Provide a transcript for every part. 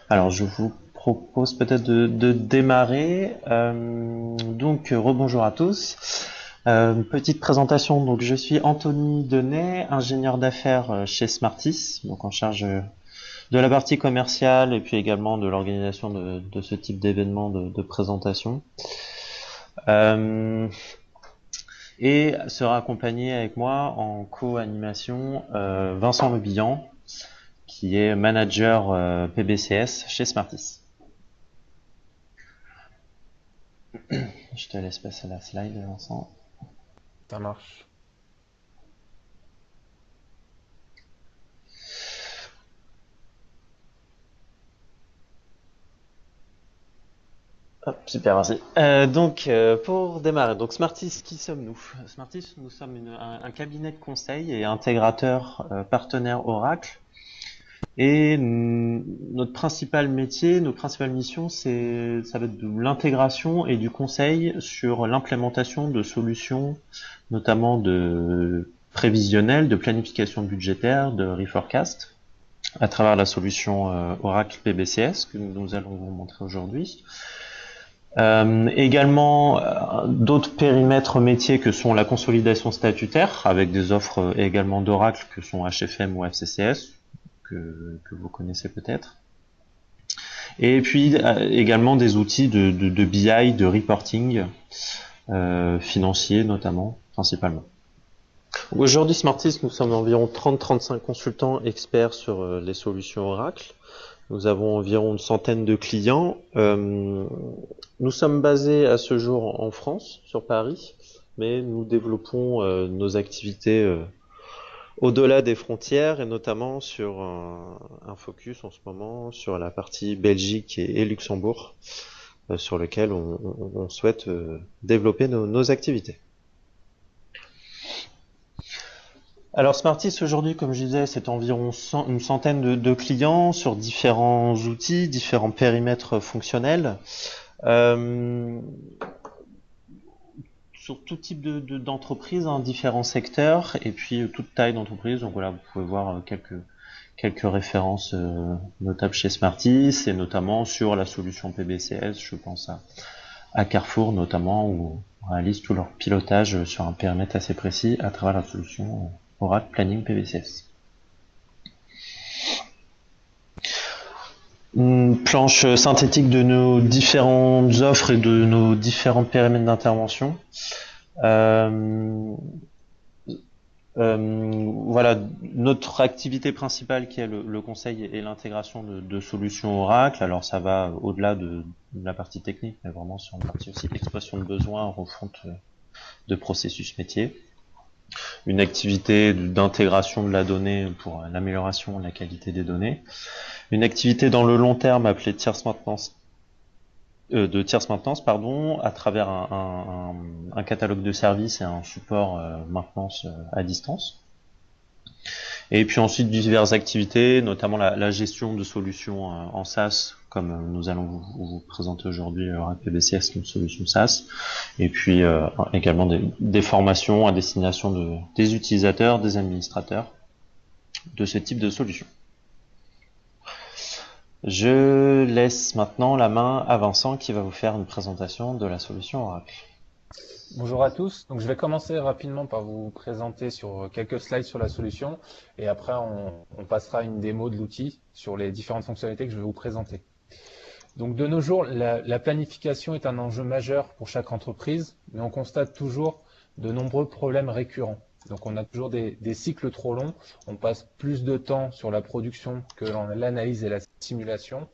Alors, je vous propose peut-être de démarrer. Rebonjour à tous. Petite présentation. Donc, je suis Anthony Denay, ingénieur d'affaires chez Smartis, donc en charge de la partie commerciale et puis également de l'organisation de ce type d'événement de présentation. Euh, et sera accompagné avec moi en co-animation Vincent Lebihan, qui est manager PBCS chez Smartis. Je te laisse passer la slide, Vincent. Ça marche. Hop, super, merci. Pour démarrer, donc Smartis, qui sommes-nous? Smartis, nous sommes un cabinet de conseil et intégrateur partenaire Oracle. Et notre principal métier, nos principales missions, ça va être de l'intégration et du conseil sur l'implémentation de solutions, notamment de prévisionnelles, de planification budgétaire, de reforecast, à travers la solution Oracle PBCS que nous allons vous montrer aujourd'hui. Également d'autres périmètres métiers que sont la consolidation statutaire avec des offres également d'Oracle que sont HFM ou FCCS que vous connaissez peut-être. Et puis également des outils de BI, de reporting financier notamment, principalement. Aujourd'hui, Smartis, nous sommes environ 30-35 consultants experts sur les solutions Oracle. Nous avons environ une centaine de clients. Nous sommes basés à ce jour en France, sur Paris, mais nous développons nos activités au-delà des frontières et notamment sur un focus en ce moment sur la partie Belgique et Luxembourg, sur lequel on souhaite développer nos activités. Alors Smartis aujourd'hui, comme je disais, c'est environ une centaine de clients sur différents outils, différents périmètres fonctionnels, euh, sur tout type d'entreprise, différents secteurs, et puis toute taille d'entreprise. Donc voilà, vous pouvez voir quelques références notables chez Smartis, et notamment sur la solution PBCS, je pense à Carrefour notamment, où on réalise tout leur pilotage sur un périmètre assez précis à travers la solution Oracle Planning PBCS. Une planche synthétique de nos différentes offres et de nos différents périmètres d'intervention. Euh, voilà, notre activité principale qui est le conseil et l'intégration de solutions Oracle. Alors ça va au-delà de la partie technique, mais vraiment sur une partie aussi expression de besoin, refonte de processus métier. Une activité d'intégration de la donnée pour l'amélioration de la qualité des données. Une activité dans le long terme appelée tierce maintenance, à travers un catalogue de services et un support maintenance à distance. Et puis ensuite diverses activités, notamment la gestion de solutions en SaaS, comme nous allons vous présenter aujourd'hui Oracle PBCS, une solution SaaS, et puis également des formations à destination des utilisateurs, des administrateurs de ce type de solution. Je laisse maintenant la main à Vincent qui va vous faire une présentation de la solution Oracle. Bonjour à tous. Donc, je vais commencer rapidement par vous présenter sur quelques slides sur la solution et après on passera à une démo de l'outil sur les différentes fonctionnalités que je vais vous présenter. Donc, de nos jours, la planification est un enjeu majeur pour chaque entreprise, mais on constate toujours de nombreux problèmes récurrents. Donc, on a toujours des cycles trop longs, on passe plus de temps sur la production que dans l'analyse et la simulation.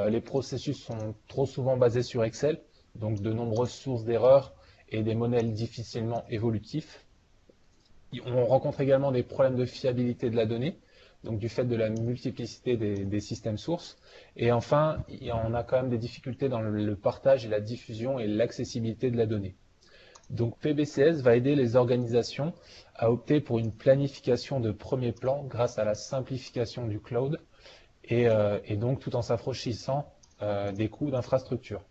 Les processus sont trop souvent basés sur Excel, donc de nombreuses sources d'erreurs et des modèles difficilement évolutifs. On rencontre également des problèmes de fiabilité de la donnée, donc du fait de la multiplicité des systèmes sources. Et enfin, on a quand même des difficultés dans le partage et la diffusion et l'accessibilité de la donnée. Donc PBCS va aider les organisations à opter pour une planification de premier plan grâce à la simplification du cloud et donc tout en s'affranchissant des coûts d'infrastructure.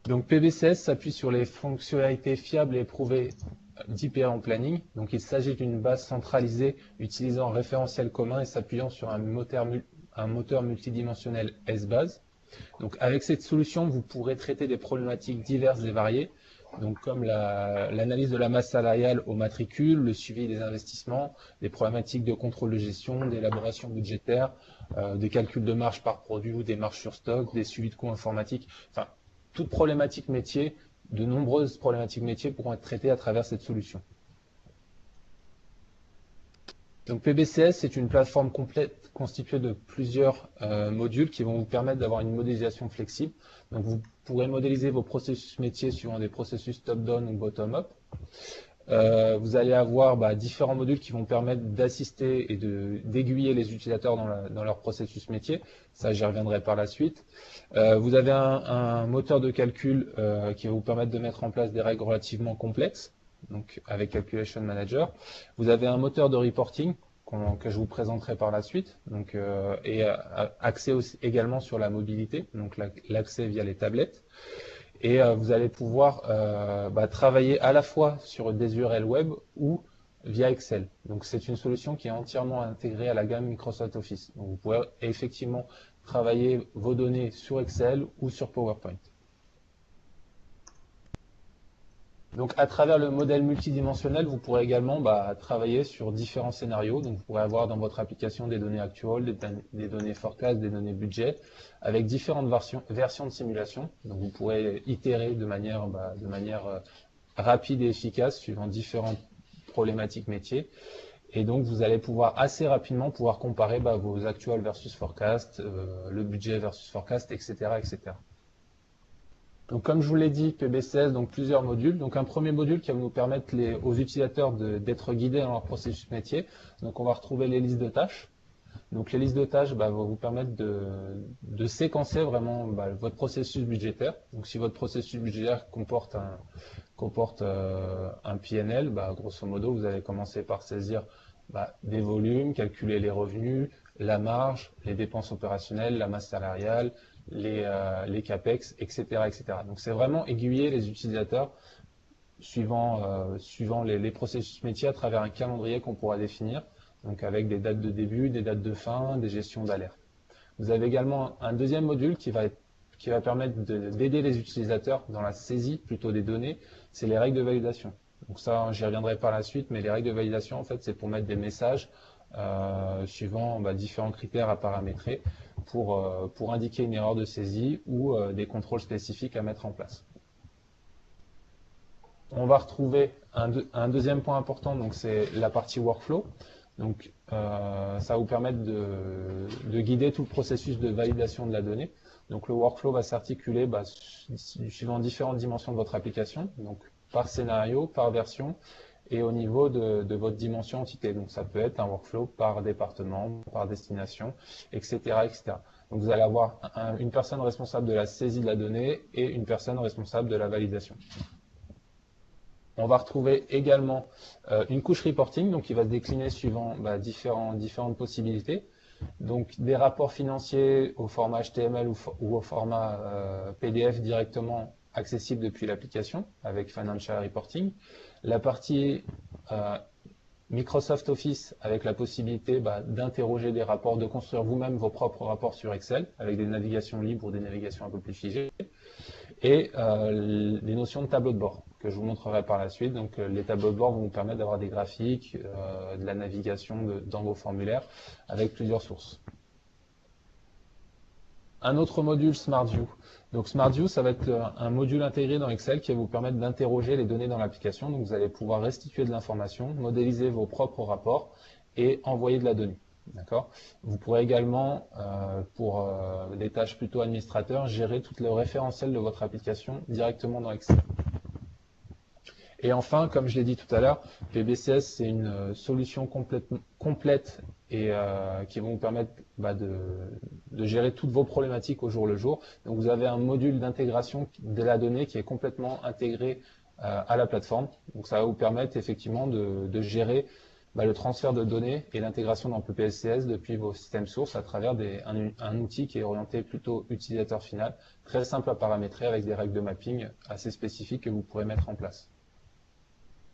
Donc PBCS s'appuie sur les fonctionnalités fiables et éprouvées d'IPA en planning. Donc il s'agit d'une base centralisée utilisant un référentiel commun et s'appuyant sur un moteur multidimensionnel S-Base. Donc avec cette solution, vous pourrez traiter des problématiques diverses et variées, donc comme l'analyse de la masse salariale au matricule, le suivi des investissements, des problématiques de contrôle de gestion, d'élaboration budgétaire, des calculs de marge par produit ou des marges sur stock, des suivis de coûts informatiques, enfin toute problématique métier, de nombreuses problématiques métiers pourront être traitées à travers cette solution. Donc PBCS, c'est une plateforme complète constituée de plusieurs modules qui vont vous permettre d'avoir une modélisation flexible. Donc vous pourrez modéliser vos processus métiers suivant des processus top-down ou bottom-up. Vous allez avoir différents modules qui vont permettre d'assister et d'aiguiller les utilisateurs dans leur processus métier. Ça, j'y reviendrai par la suite. Vous avez un moteur de calcul qui va vous permettre de mettre en place des règles relativement complexes, donc avec Calculation Manager. Vous avez un moteur de reporting que je vous présenterai par la suite, donc, et accès également sur la mobilité, donc l'accès via les tablettes. Et vous allez pouvoir travailler à la fois sur des URL web ou via Excel. Donc c'est une solution qui est entièrement intégrée à la gamme Microsoft Office. Donc vous pouvez effectivement travailler vos données sur Excel ou sur PowerPoint. Donc à travers le modèle multidimensionnel, vous pourrez également travailler sur différents scénarios. Donc vous pourrez avoir dans votre application des données actuelles, des données forecast, des données budget, avec différentes versions de simulation. Donc vous pourrez itérer de manière rapide et efficace suivant différentes problématiques métiers. Et donc vous allez pouvoir assez rapidement comparer vos actuals versus forecast, le budget versus forecast, etc., etc. Donc, comme je vous l'ai dit, PBCS, donc plusieurs modules. Donc, un premier module qui va nous permettre aux utilisateurs d'être guidés dans leur processus métier. Donc, on va retrouver les listes de tâches. Donc, les listes de tâches vont vous permettre de séquencer vraiment votre processus budgétaire. Donc, si votre processus budgétaire comporte un PNL, grosso modo, vous allez commencer par saisir des volumes, calculer les revenus, la marge, les dépenses opérationnelles, la masse salariale, les CAPEX, etc., etc. Donc c'est vraiment aiguiller les utilisateurs suivant les processus métiers à travers un calendrier qu'on pourra définir, donc avec des dates de début, des dates de fin, des gestions d'alerte. Vous avez également un deuxième module qui va permettre d'aider les utilisateurs dans la saisie plutôt des données, c'est les règles de validation. Donc ça, j'y reviendrai par la suite, mais les règles de validation, en fait, c'est pour mettre des messages suivant différents critères à paramétrer pour indiquer une erreur de saisie ou des contrôles spécifiques à mettre en place. On va retrouver un deuxième point important, donc c'est la partie workflow. Donc ça va vous permettre de guider tout le processus de validation de la donnée. Donc le workflow va s'articuler suivant différentes dimensions de votre application, donc par scénario, par version, et au niveau de votre dimension entité. Donc ça peut être un workflow par département, par destination, etc., etc. Donc vous allez avoir une personne responsable de la saisie de la donnée et une personne responsable de la validation. On va retrouver également une couche reporting, donc qui va se décliner suivant différentes possibilités. Donc des rapports financiers au format HTML ou au format PDF directement accessible depuis l'application avec Financial Reporting. La partie Microsoft Office avec la possibilité d'interroger des rapports, de construire vous-même vos propres rapports sur Excel avec des navigations libres ou des navigations un peu plus figées. Et les notions de tableau de bord que je vous montrerai par la suite. Donc les tableaux de bord vont vous permettre d'avoir des graphiques, de la navigation dans vos formulaires avec plusieurs sources. Un autre module SmartView. Donc SmartView, ça va être un module intégré dans Excel qui va vous permettre d'interroger les données dans l'application. Donc vous allez pouvoir restituer de l'information, modéliser vos propres rapports et envoyer de la donnée. D'accord. Vous pourrez également, pour des tâches plutôt administrateurs, gérer tout le référentiel de votre application directement dans Excel. Et enfin, comme je l'ai dit tout à l'heure, PBCS, c'est une solution complète et qui va vous permettre de gérer toutes vos problématiques au jour le jour. Donc vous avez un module d'intégration de la donnée qui est complètement intégré à la plateforme. Donc ça va vous permettre effectivement de gérer le transfert de données et l'intégration dans PBCS depuis vos systèmes sources à travers un outil qui est orienté plutôt utilisateur final, très simple à paramétrer avec des règles de mapping assez spécifiques que vous pourrez mettre en place.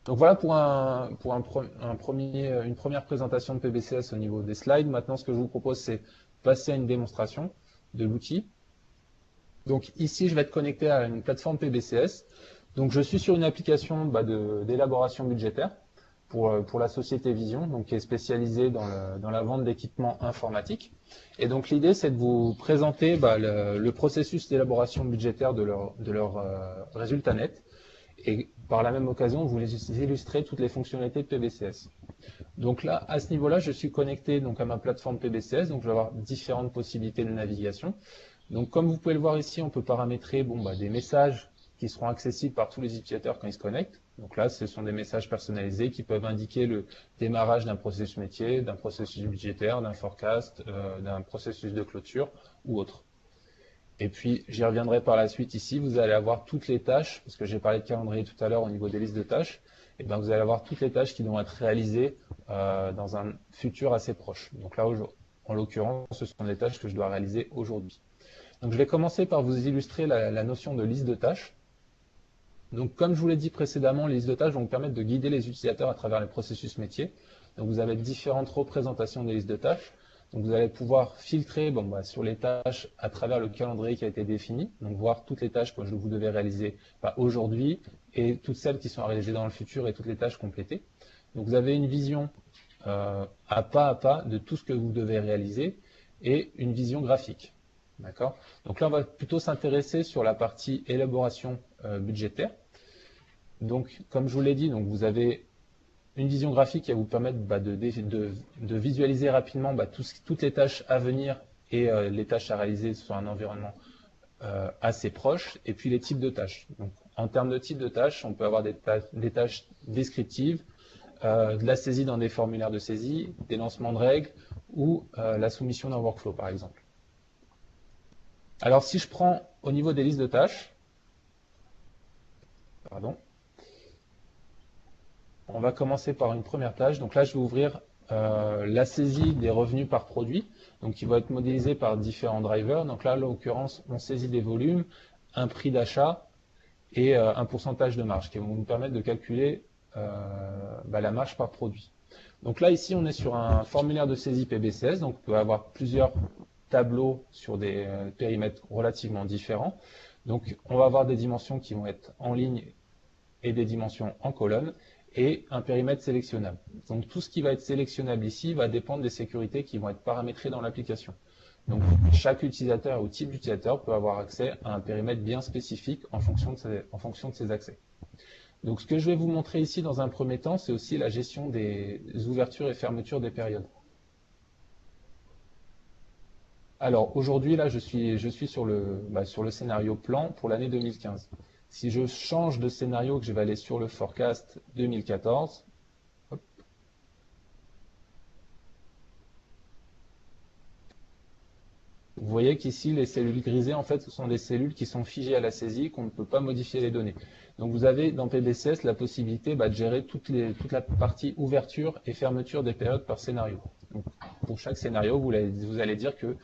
Donc voilà pour une première présentation de PBCS au niveau des slides. Maintenant, ce que je vous propose, c'est passer à une démonstration de l'outil. Donc ici, je vais être connecté à une plateforme PBCS. Donc je suis sur une application d'élaboration budgétaire pour la société Vision, donc qui est spécialisée dans la vente d'équipements informatiques. Et donc l'idée, c'est de vous présenter le processus d'élaboration budgétaire de leur résultat net et par la même occasion, vous les illustrez toutes les fonctionnalités de PBCS. Donc là, à ce niveau-là, je suis connecté donc à ma plateforme PBCS, donc je vais avoir différentes possibilités de navigation. Donc comme vous pouvez le voir ici, on peut paramétrer des messages qui seront accessibles par tous les utilisateurs quand ils se connectent. Donc là, ce sont des messages personnalisés qui peuvent indiquer le démarrage d'un processus métier, d'un processus budgétaire, d'un forecast, d'un processus de clôture ou autre. Et puis, j'y reviendrai par la suite ici, vous allez avoir toutes les tâches, parce que j'ai parlé de calendrier tout à l'heure au niveau des listes de tâches, et bien vous allez avoir toutes les tâches qui vont être réalisées dans un futur assez proche. Donc là, en l'occurrence, ce sont les tâches que je dois réaliser aujourd'hui. Donc je vais commencer par vous illustrer la notion de liste de tâches. Donc comme je vous l'ai dit précédemment, les listes de tâches vont vous permettre de guider les utilisateurs à travers les processus métiers. Donc vous avez différentes représentations des listes de tâches. Donc vous allez pouvoir filtrer sur les tâches à travers le calendrier qui a été défini. Donc voir toutes les tâches que vous devez réaliser aujourd'hui et toutes celles qui sont à réaliser dans le futur et toutes les tâches complétées. Donc vous avez une vision à pas de tout ce que vous devez réaliser et une vision graphique. D'accord. Donc là, on va plutôt s'intéresser sur la partie élaboration budgétaire. Donc, comme je vous l'ai dit, donc vous avez une vision graphique qui va vous permettre de visualiser rapidement toutes les tâches à venir et les tâches à réaliser sur un environnement assez proche, et puis les types de tâches. Donc, en termes de types de tâches, on peut avoir des tâches descriptives, de la saisie dans des formulaires de saisie, des lancements de règles ou la soumission d'un workflow, par exemple. Alors, si je prends au niveau des listes de tâches, on va commencer par une première tâche. Donc là, je vais ouvrir la saisie des revenus par produit, donc qui va être modélisé par différents drivers. Donc là, en l'occurrence, on saisit des volumes, un prix d'achat et un pourcentage de marge qui vont nous permettre de calculer la marge par produit. Donc là, ici, on est sur un formulaire de saisie PBCS, donc on peut avoir plusieurs tableaux sur des périmètres relativement différents. Donc on va avoir des dimensions qui vont être en ligne et des dimensions en colonne et un périmètre sélectionnable. Donc tout ce qui va être sélectionnable ici va dépendre des sécurités qui vont être paramétrées dans l'application. Donc chaque utilisateur ou type d'utilisateur peut avoir accès à un périmètre bien spécifique en fonction de ses accès. Donc ce que je vais vous montrer ici dans un premier temps, c'est aussi la gestion des ouvertures et fermetures des périodes. Alors aujourd'hui, là, je suis sur le scénario plan pour l'année 2015. Si je change de scénario, que je vais aller sur le forecast 2014, hop. Vous voyez qu'ici, les cellules grisées, en fait, ce sont des cellules qui sont figées à la saisie, qu'on ne peut pas modifier les données. Donc vous avez dans PBCS la possibilité de gérer toute la partie ouverture et fermeture des périodes par scénario. Donc, pour chaque scénario, vous allez dire que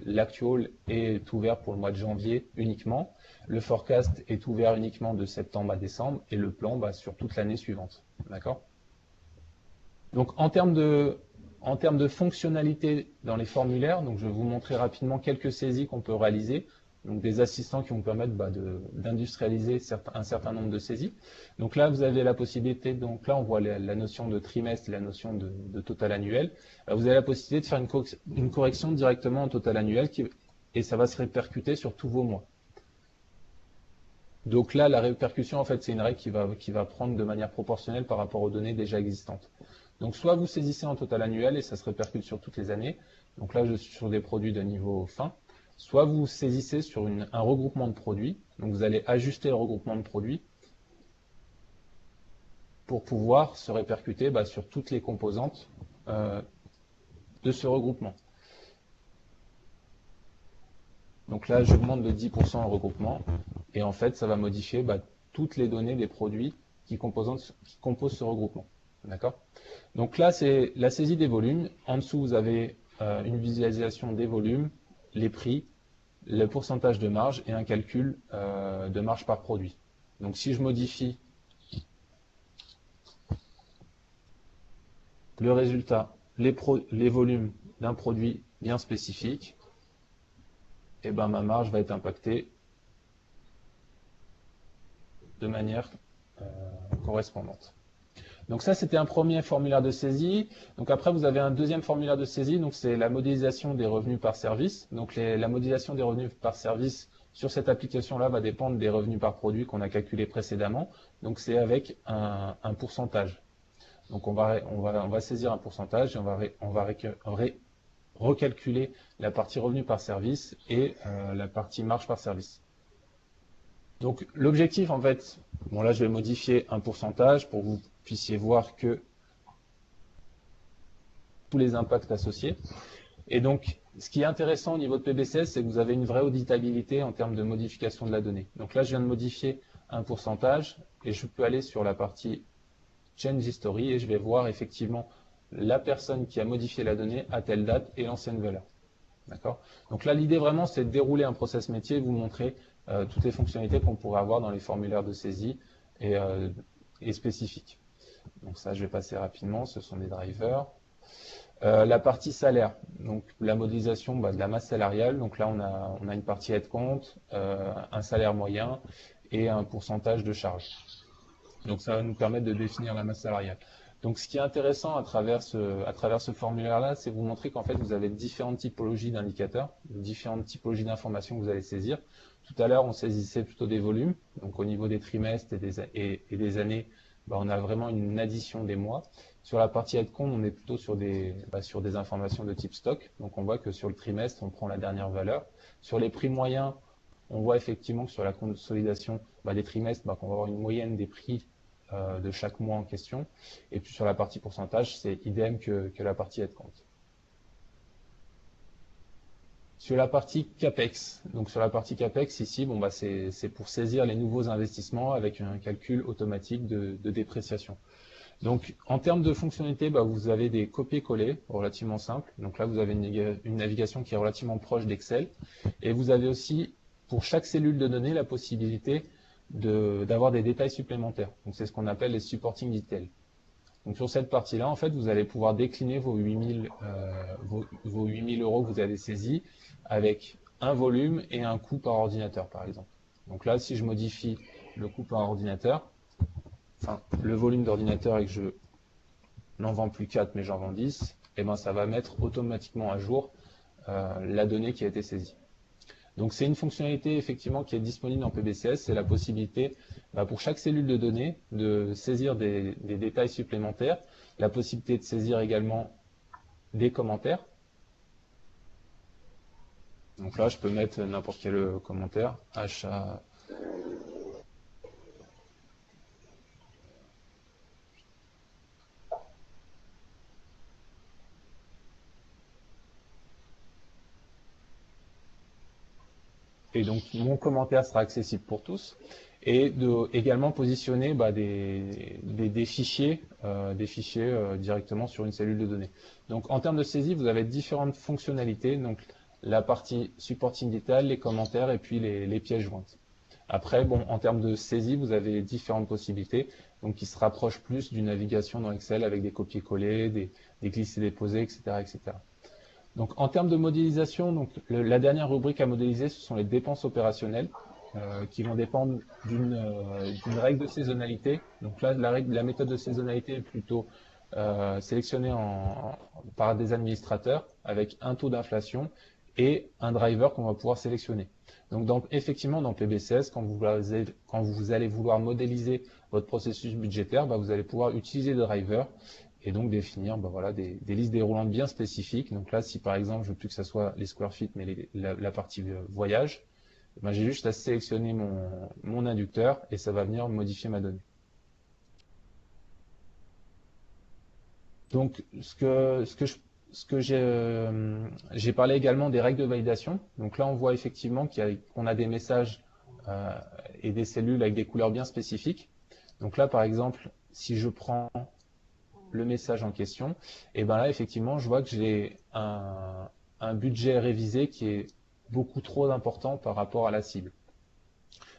l'actual est ouvert pour le mois de janvier uniquement, le forecast est ouvert uniquement de septembre à décembre et le plan sur toute l'année suivante. D'accord? Donc en termes de fonctionnalité dans les formulaires, donc je vais vous montrer rapidement quelques saisies qu'on peut réaliser. Donc des assistants qui vont permettre d'industrialiser un certain nombre de saisies. Donc là, vous avez la possibilité, donc là on voit la notion de trimestre et la notion de total annuel. Vous avez la possibilité de faire une correction directement en total annuel et ça va se répercuter sur tous vos mois. Donc là, la répercussion, en fait, c'est une règle qui va prendre de manière proportionnelle par rapport aux données déjà existantes. Donc soit vous saisissez en total annuel et ça se répercute sur toutes les années. Donc là, je suis sur des produits de niveau fin. Soit vous saisissez sur un regroupement de produits, donc vous allez ajuster le regroupement de produits pour pouvoir se répercuter sur toutes les composantes de ce regroupement. Donc là, j'augmente de 10% le regroupement et en fait, ça va modifier toutes les données des produits qui composent ce regroupement. D'accord? Donc là, c'est la saisie des volumes. En dessous, vous avez une visualisation des volumes, les prix, le pourcentage de marge et un calcul de marge par produit. Donc si je modifie le résultat, les volumes d'un produit bien spécifique, et ben ma marge va être impactée de manière correspondante. Donc ça, c'était un premier formulaire de saisie. Donc après, vous avez un deuxième formulaire de saisie, donc c'est la modélisation des revenus par service. Donc la modélisation des revenus par service sur cette application-là va dépendre des revenus par produit qu'on a calculé précédemment. Donc c'est avec un pourcentage. Donc on va saisir un pourcentage et on va recalculer la partie revenu par service et la partie marge par service. Donc l'objectif en fait, bon là je vais modifier un pourcentage pour que vous puissiez voir que tous les impacts associés. Et donc ce qui est intéressant au niveau de PBCS, c'est que vous avez une vraie auditabilité en termes de modification de la donnée. Donc là je viens de modifier un pourcentage et je peux aller sur la partie Change History et je vais voir effectivement la personne qui a modifié la donnée à telle date et l'ancienne valeur. D'accord. Donc là, l'idée vraiment, c'est de dérouler un process métier et vous montrer toutes les fonctionnalités qu'on pourrait avoir dans les formulaires de saisie et spécifiques. Donc ça, je vais passer rapidement. Ce sont des drivers. La partie salaire, donc la modélisation de la masse salariale. Donc là, on a une partie aide-compte, un salaire moyen et un pourcentage de charge. Donc ça va nous permettre de définir la masse salariale. Donc ce qui est intéressant à travers ce formulaire-là, c'est vous montrer qu'en fait vous avez différentes typologies d'indicateurs, différentes typologies d'informations que vous allez saisir. Tout à l'heure, on saisissait plutôt des volumes. Donc au niveau des trimestres et des années, on a vraiment une addition des mois. Sur la partie aide-compte, on est plutôt sur des informations de type stock. Donc on voit que sur le trimestre, on prend la dernière valeur. Sur les prix moyens, on voit effectivement que sur la consolidation des trimestres, qu'on va avoir une moyenne des prix de chaque mois en question. Et puis sur la partie pourcentage, c'est idem que la partie aide-compte. Sur la partie CAPEX, donc sur la partie CAPEX ici, c'est pour saisir les nouveaux investissements avec un calcul automatique de dépréciation. Donc en termes de fonctionnalité, vous avez des copier-coller relativement simples. Donc là, vous avez une navigation qui est relativement proche d'Excel. Et vous avez aussi, pour chaque cellule de données, la possibilité d'avoir des détails supplémentaires. Donc c'est ce qu'on appelle les supporting details. Donc sur cette partie-là, en fait, vous allez pouvoir décliner vos 8000 euros que vous avez saisis avec un volume et un coût par ordinateur, par exemple. Donc là, si je modifie le coût par ordinateur, enfin le volume d'ordinateur et que je n'en vends plus 4 mais j'en vends 10, et ça va mettre automatiquement à jour la donnée qui a été saisie. Donc c'est une fonctionnalité effectivement qui est disponible dans PBCS, c'est la possibilité pour chaque cellule de données de saisir des détails supplémentaires, la possibilité de saisir également des commentaires. Donc là je peux mettre n'importe quel commentaire, achat. Et donc mon commentaire sera accessible pour tous. Et également positionner des fichiers, directement sur une cellule de données. Donc en termes de saisie, vous avez différentes fonctionnalités. Donc la partie supporting detail, les commentaires et puis les pièces jointes. Après, en termes de saisie, vous avez différentes possibilités, donc qui se rapprochent plus d'une navigation dans Excel avec des copier-coller, des glisser-déposer, etc., etc. Donc en termes de modélisation, la dernière rubrique à modéliser, ce sont les dépenses opérationnelles qui vont dépendre d'une règle de saisonnalité. Donc là, la méthode de saisonnalité est plutôt sélectionnée par des administrateurs avec un taux d'inflation et un driver qu'on va pouvoir sélectionner. Donc effectivement, dans PBCS, quand vous allez vouloir modéliser votre processus budgétaire, vous allez pouvoir utiliser des drivers et donc définir des listes déroulantes bien spécifiques. Donc là, si par exemple, je veux plus que ça soit les square feet, mais la partie voyage, j'ai juste à sélectionner mon inducteur et ça va venir modifier ma donnée. Donc ce que j'ai parlé également des règles de validation. Donc là, on voit effectivement qu'on a des messages et des cellules avec des couleurs bien spécifiques. Donc là, par exemple, si je prends le message en question, et là effectivement je vois que j'ai un budget révisé qui est beaucoup trop important par rapport à la cible.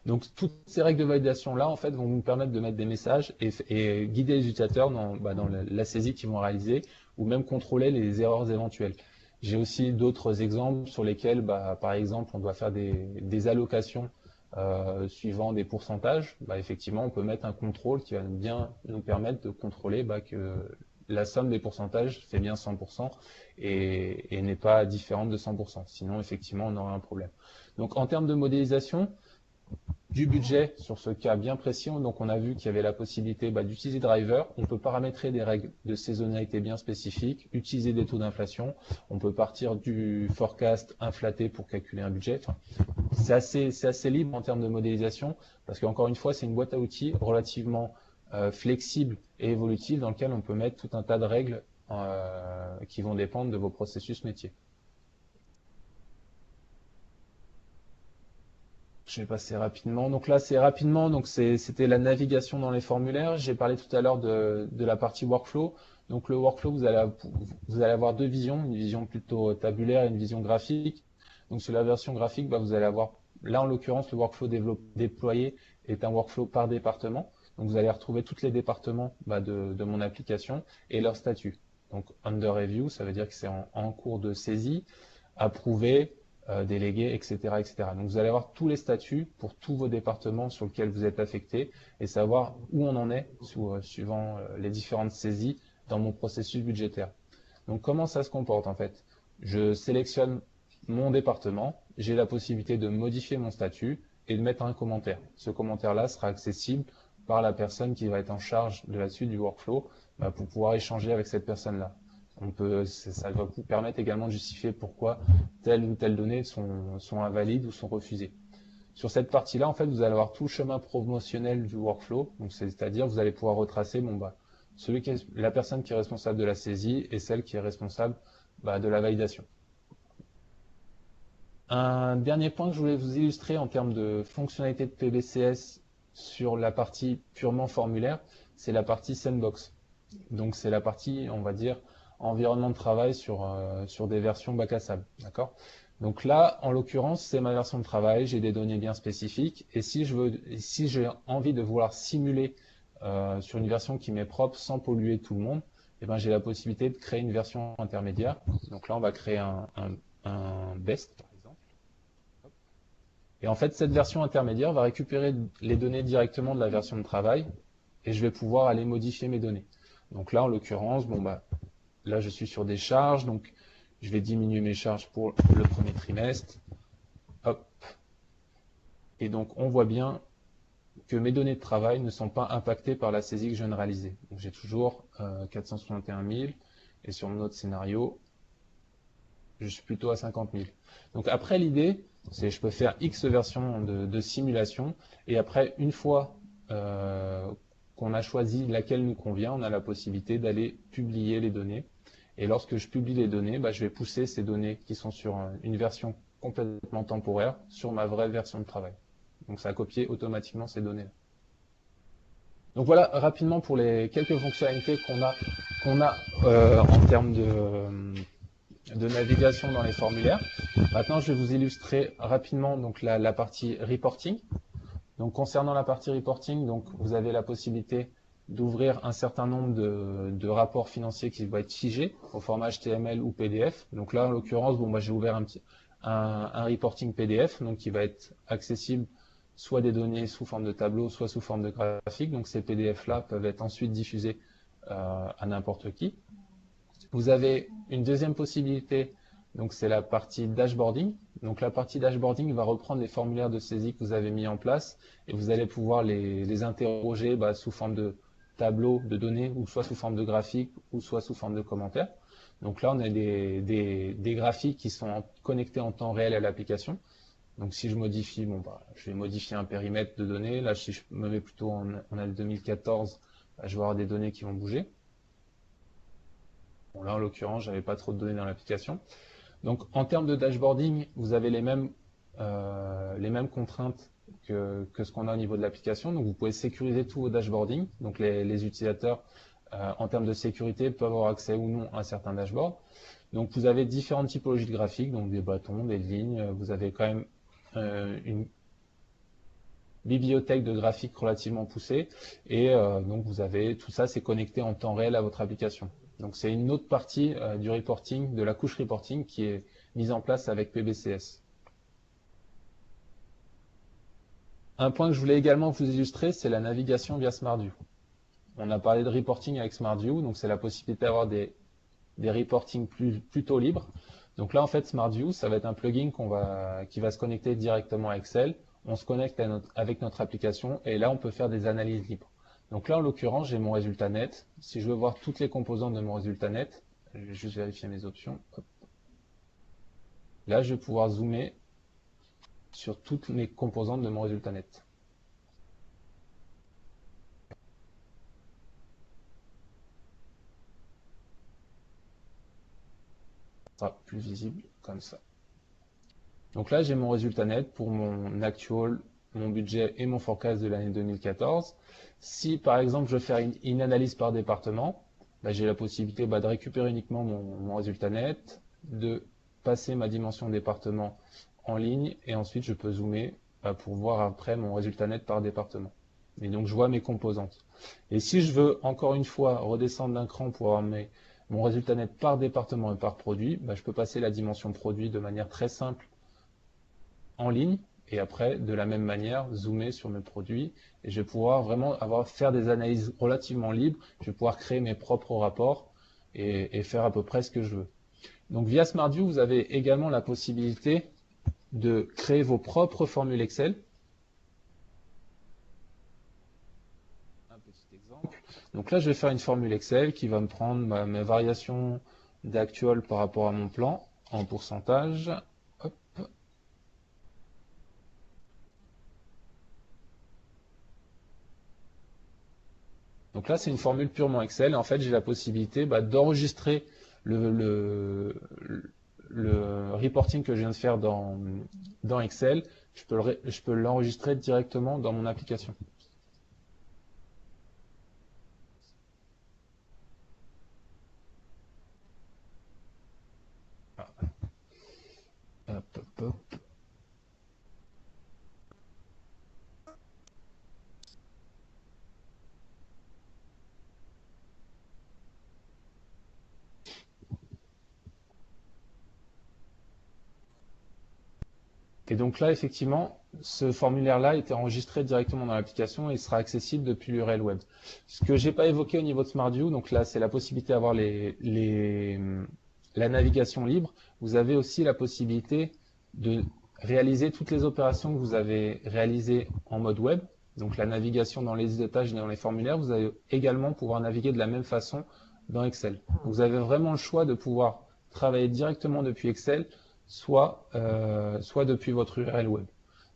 Donc toutes ces règles de validation là en fait vont vous permettre de mettre des messages et guider les utilisateurs dans la saisie qu'ils vont réaliser ou même contrôler les erreurs éventuelles. J'ai aussi d'autres exemples sur lesquels par exemple on doit faire des allocations suivant des pourcentages. Effectivement on peut mettre un contrôle qui va bien nous permettre de contrôler que la somme des pourcentages fait bien 100% et n'est pas différente de 100%. Sinon effectivement on aura un problème. Donc en termes de modélisation, du budget sur ce cas bien précis, donc on a vu qu'il y avait la possibilité d'utiliser Driver, on peut paramétrer des règles de saisonnalité bien spécifiques, utiliser des taux d'inflation, on peut partir du forecast inflaté pour calculer un budget. Enfin, c'est assez libre en termes de modélisation, parce qu'encore une fois, c'est une boîte à outils relativement flexible et évolutive dans lequel on peut mettre tout un tas de règles qui vont dépendre de vos processus métiers. Je vais passer rapidement. Donc là, c'est rapidement. Donc c'était la navigation dans les formulaires. J'ai parlé tout à l'heure de la partie workflow. Donc le workflow, vous allez avoir deux visions, une vision plutôt tabulaire et une vision graphique. Donc sur la version graphique, vous allez avoir, là en l'occurrence, le workflow déployé est un workflow par département. Donc vous allez retrouver tous les départements de mon application et leur statut. Donc under review, ça veut dire que c'est en cours de saisie, approuvé, délégués, etc., etc. Donc vous allez avoir tous les statuts pour tous vos départements sur lesquels vous êtes affecté et savoir où on en est suivant les différentes saisies dans mon processus budgétaire. Donc comment ça se comporte en fait? Je sélectionne mon département, j'ai la possibilité de modifier mon statut et de mettre un commentaire. Ce commentaire-là sera accessible par la personne qui va être en charge de la suite du workflow pour pouvoir échanger avec cette personne-là. Ça va vous permettre également de justifier pourquoi telle ou telle donnée sont invalides ou sont refusées. Sur cette partie-là, en fait, vous allez avoir tout le chemin promotionnel du workflow. Donc, c'est-à-dire, vous allez pouvoir retracer, la personne qui est responsable de la saisie et celle qui est responsable de la validation. Un dernier point que je voulais vous illustrer en termes de fonctionnalité de PBCS sur la partie purement formulaire, c'est la partie sandbox. Donc, c'est la partie, on va dire, environnement de travail sur des versions bac à sable. D'accord? Donc là, en l'occurrence, c'est ma version de travail, j'ai des données bien spécifiques, et si j'ai envie de vouloir simuler sur une version qui m'est propre sans polluer tout le monde, j'ai la possibilité de créer une version intermédiaire. Donc là, on va créer un best, par exemple. Et en fait, cette version intermédiaire va récupérer les données directement de la version de travail, et je vais pouvoir aller modifier mes données. Donc là, en l'occurrence, là, je suis sur des charges, donc je vais diminuer mes charges pour le premier trimestre. Hop. Et donc, on voit bien que mes données de travail ne sont pas impactées par la saisie que je viens de réaliser. Donc, j'ai toujours 461 000. Et sur mon autre scénario, je suis plutôt à 50 000. Donc, après, l'idée, c'est je peux faire X versions de simulation. Et après, une fois qu'on a choisi laquelle nous convient, on a la possibilité d'aller publier les données. Et lorsque je publie les données, je vais pousser ces données qui sont sur une version complètement temporaire sur ma vraie version de travail. Donc ça a copié automatiquement ces données. Donc voilà rapidement pour les quelques fonctionnalités qu'on a en termes de navigation dans les formulaires. Maintenant, je vais vous illustrer rapidement donc la partie reporting. Donc concernant la partie reporting, donc vous avez la possibilité d'ouvrir un certain nombre de rapports financiers qui vont être figés au format HTML ou PDF. Donc là, en l'occurrence, j'ai ouvert un reporting PDF, donc qui va être accessible soit des données sous forme de tableau, soit sous forme de graphique. Donc ces PDF-là peuvent être ensuite diffusés à n'importe qui. Vous avez une deuxième possibilité, donc c'est la partie dashboarding. Donc la partie dashboarding va reprendre les formulaires de saisie que vous avez mis en place et vous allez pouvoir les interroger sous forme de tableau de données ou soit sous forme de graphique ou soit sous forme de commentaires. Donc là, on a des graphiques qui sont connectés en temps réel à l'application. Donc si je modifie, je vais modifier un périmètre de données. Là, si je me mets plutôt en année 2014, je vais avoir des données qui vont bouger. Bon, là, en l'occurrence, j'avais pas trop de données dans l'application. Donc en termes de dashboarding, vous avez les mêmes contraintes que ce qu'on a au niveau de l'application. Donc vous pouvez sécuriser tous vos dashboarding. Donc les utilisateurs, en termes de sécurité, peuvent avoir accès ou non à certains dashboards. Donc vous avez différentes typologies de graphiques, donc des bâtons, des lignes. Vous avez quand même bibliothèque de graphiques relativement poussée. Et donc vous avez tout ça, c'est connecté en temps réel à votre application. Donc c'est une autre partie du reporting, de la couche reporting qui est mise en place avec PBCS. Un point que je voulais également vous illustrer, c'est la navigation via SmartView. On a parlé de reporting avec SmartView, donc c'est la possibilité d'avoir des reportings plutôt libres. Donc là, en fait, SmartView, ça va être un plugin qui va se connecter directement à Excel. On se connecte avec notre application et là, on peut faire des analyses libres. Donc là, en l'occurrence, j'ai mon résultat net. Si je veux voir toutes les composantes de mon résultat net, je vais juste vérifier mes options. Hop. Là, je vais pouvoir zoomer sur toutes mes composantes de mon résultat net. Ça sera plus visible comme ça. Donc là, j'ai mon résultat net pour mon actual, mon budget et mon forecast de l'année 2014. Si par exemple je veux faire une analyse par département, j'ai la possibilité de récupérer uniquement mon résultat net, de passer ma dimension département en ligne et ensuite je peux zoomer pour voir après mon résultat net par département. Et donc je vois mes composantes. Et si je veux encore une fois redescendre d'un cran pour avoir mon résultat net par département et par produit, je peux passer la dimension produit de manière très simple en ligne et après de la même manière zoomer sur mes produits et je vais pouvoir vraiment faire des analyses relativement libres, je vais pouvoir créer mes propres rapports et faire à peu près ce que je veux. Donc via SmartView, vous avez également la possibilité de créer vos propres formules Excel. Un petit exemple. Donc là, je vais faire une formule Excel qui va me prendre mes variations d'actual par rapport à mon plan en pourcentage. Hop. Donc là, c'est une formule purement Excel. Et en fait, j'ai la possibilité d'enregistrer le reporting que je viens de faire dans Excel. Je peux l'enregistrer directement dans mon application. Hop, hop, hop. Et donc là, effectivement, ce formulaire-là était enregistré directement dans l'application et sera accessible depuis l'URL web. Ce que j'ai pas évoqué au niveau de SmartView, donc là, c'est la possibilité d'avoir la navigation libre. Vous avez aussi la possibilité de réaliser toutes les opérations que vous avez réalisées en mode web. Donc la navigation dans les listes de tâches et dans les formulaires, vous allez également pouvoir naviguer de la même façon dans Excel. Vous avez vraiment le choix de pouvoir travailler directement depuis Excel, soit depuis votre URL web.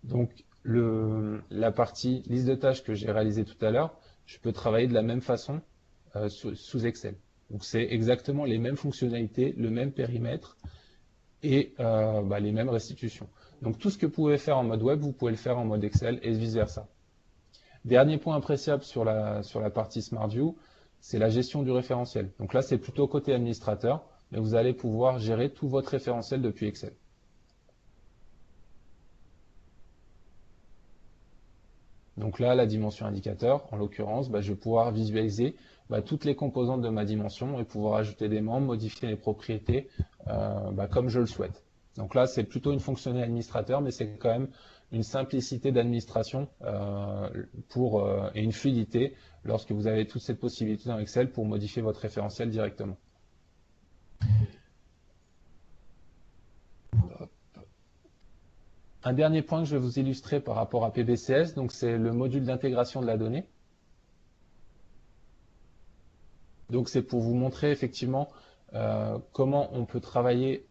Donc la partie liste de tâches que j'ai réalisée tout à l'heure, je peux travailler de la même façon sous Excel. Donc c'est exactement les mêmes fonctionnalités, le même périmètre et les mêmes restitutions. Donc tout ce que vous pouvez faire en mode web, vous pouvez le faire en mode Excel et vice versa. Dernier point appréciable sur la partie SmartView, c'est la gestion du référentiel. Donc là, c'est plutôt côté administrateur, mais vous allez pouvoir gérer tout votre référentiel depuis Excel. Donc là, la dimension indicateur, en l'occurrence, je vais pouvoir visualiser toutes les composantes de ma dimension et pouvoir ajouter des membres, modifier les propriétés comme je le souhaite. Donc là, c'est plutôt une fonctionnalité administrateur, mais c'est quand même une simplicité d'administration et une fluidité lorsque vous avez toute cette possibilité dans Excel pour modifier votre référentiel directement. Un dernier point que je vais vous illustrer par rapport à PBCS, donc c'est le module d'intégration de la donnée. Donc c'est pour vous montrer effectivement comment on peut travailler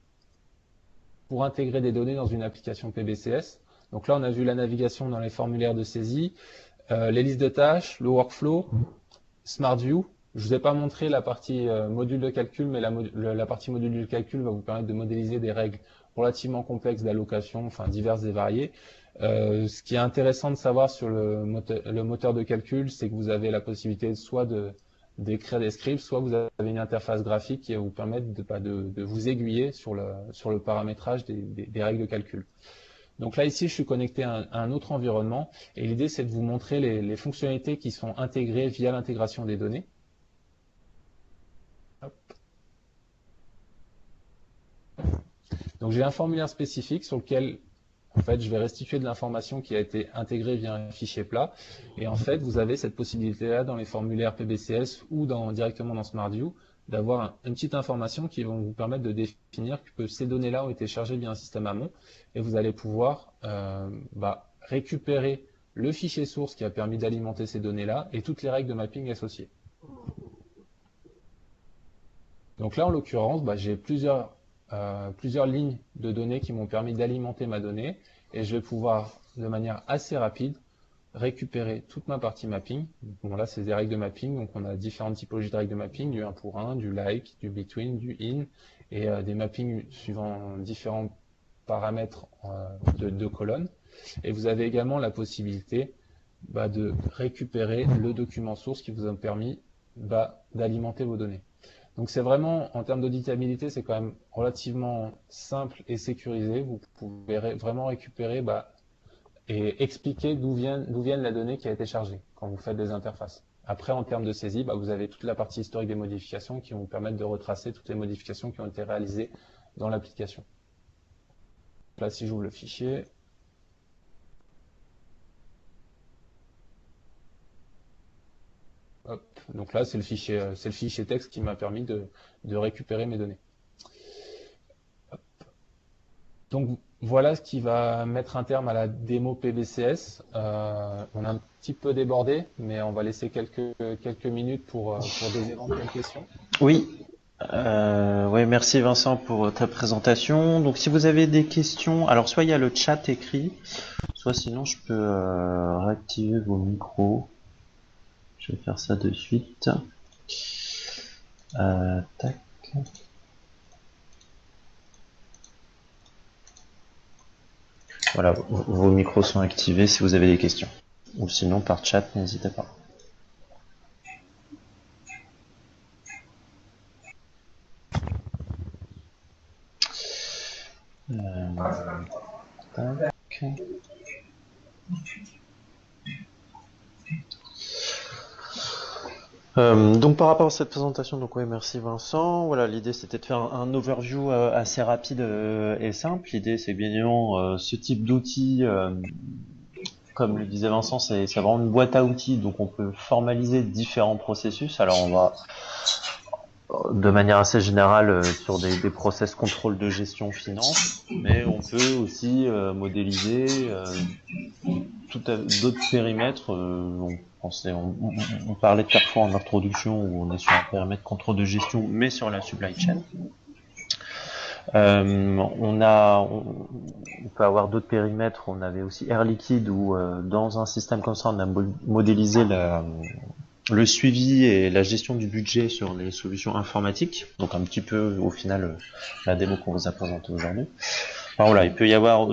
pour intégrer des données dans une application PBCS. Donc là, on a vu la navigation dans les formulaires de saisie, les listes de tâches, le workflow, SmartView. Je ne vous ai pas montré la partie module de calcul, mais la partie module de calcul va vous permettre de modéliser des règles relativement complexes d'allocation, enfin diverses et variées. Ce qui est intéressant de savoir sur le moteur de calcul, c'est que vous avez la possibilité soit d'écrire des scripts, soit vous avez une interface graphique qui va vous permettre de vous aiguiller sur le paramétrage des règles de calcul. Donc là, ici, je suis connecté à un autre environnement et l'idée, c'est de vous montrer les fonctionnalités qui sont intégrées via l'intégration des données. Hop. Donc j'ai un formulaire spécifique sur lequel en fait, je vais restituer de l'information qui a été intégrée via un fichier plat. Et en fait, vous avez cette possibilité-là dans les formulaires PBCS ou directement dans SmartView d'avoir une petite information qui va vous permettre de définir que ces données-là ont été chargées via un système amont. Et vous allez pouvoir récupérer le fichier source qui a permis d'alimenter ces données-là et toutes les règles de mapping associées. Donc là, en l'occurrence, j'ai plusieurs lignes de données qui m'ont permis d'alimenter ma donnée et je vais pouvoir, de manière assez rapide, récupérer toute ma partie mapping. Bon, là, c'est des règles de mapping, donc on a différentes typologies de règles de mapping, du 1 pour 1, du like, du between, du in, et des mappings suivant différents paramètres de colonnes. Et vous avez également la possibilité de récupérer le document source qui vous a permis d'alimenter vos données. Donc c'est vraiment, en termes d'auditabilité, c'est quand même relativement simple et sécurisé. Vous pouvez vraiment récupérer et expliquer d'où viennent la donnée qui a été chargée quand vous faites des interfaces. Après, en termes de saisie, vous avez toute la partie historique des modifications qui vont vous permettre de retracer toutes les modifications qui ont été réalisées dans l'application. Là, si j'ouvre le fichier, hop, donc là, c'est le fichier texte qui m'a permis de récupérer mes données. Hop. Donc voilà ce qui va mettre un terme à la démo PBCS. On a un petit peu débordé, mais on va laisser quelques minutes pour des éventuelles questions. Oui. Oui, merci Vincent pour ta présentation. Donc si vous avez des questions, alors soit il y a le chat écrit, soit sinon je peux réactiver vos micros. Je vais faire ça de suite. Tac. Voilà, vos micros sont activés si vous avez des questions. Ou sinon par chat, n'hésitez pas. Tac. Donc par rapport à cette présentation, donc oui, merci Vincent. Voilà, l'idée c'était de faire un overview assez rapide et simple. L'idée c'est bien évidemment ce type d'outil, comme le disait Vincent, c'est vraiment une boîte à outils, donc on peut formaliser différents processus. Alors on va de manière assez générale sur des process contrôle de gestion finance, mais on peut aussi modéliser d'autres périmètres. On parlait de Carrefour en introduction où on est sur un périmètre contrôle de gestion, mais sur la supply chain. On peut avoir d'autres périmètres. On avait aussi Air Liquide où dans un système comme ça, on a modélisé le suivi et la gestion du budget sur les solutions informatiques. Donc un petit peu au final la démo qu'on vous a présentée aujourd'hui. Enfin, voilà, il peut y avoir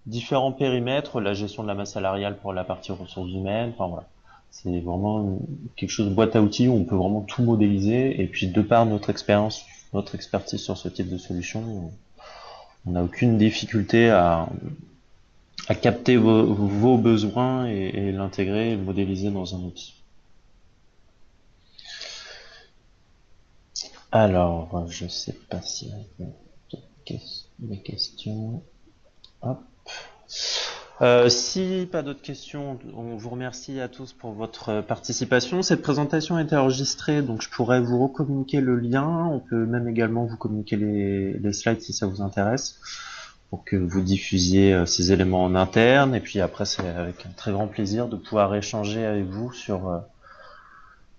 différents périmètres, la gestion de la masse salariale pour la partie ressources humaines. Enfin voilà, c'est vraiment quelque chose de boîte à outils où on peut vraiment tout modéliser. Et puis de par notre expérience, notre expertise sur ce type de solution, on n'a aucune difficulté à capter vos besoins et l'intégrer et le modéliser dans un outil. Alors, je sais pas s'il y a des questions. Hop. Si pas d'autres questions, on vous remercie à tous pour votre participation. Cette présentation a été enregistrée, donc je pourrais vous recommuniquer le lien. On peut même également vous communiquer les slides si ça vous intéresse, pour que vous diffusiez ces éléments en interne. Et puis après, c'est avec un très grand plaisir de pouvoir échanger avec vous sur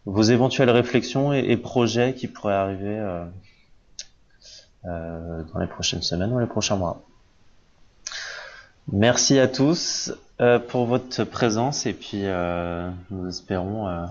vos éventuelles réflexions et projets qui pourraient arriver dans les prochaines semaines ou les prochains mois. Merci à tous pour votre présence et puis nous espérons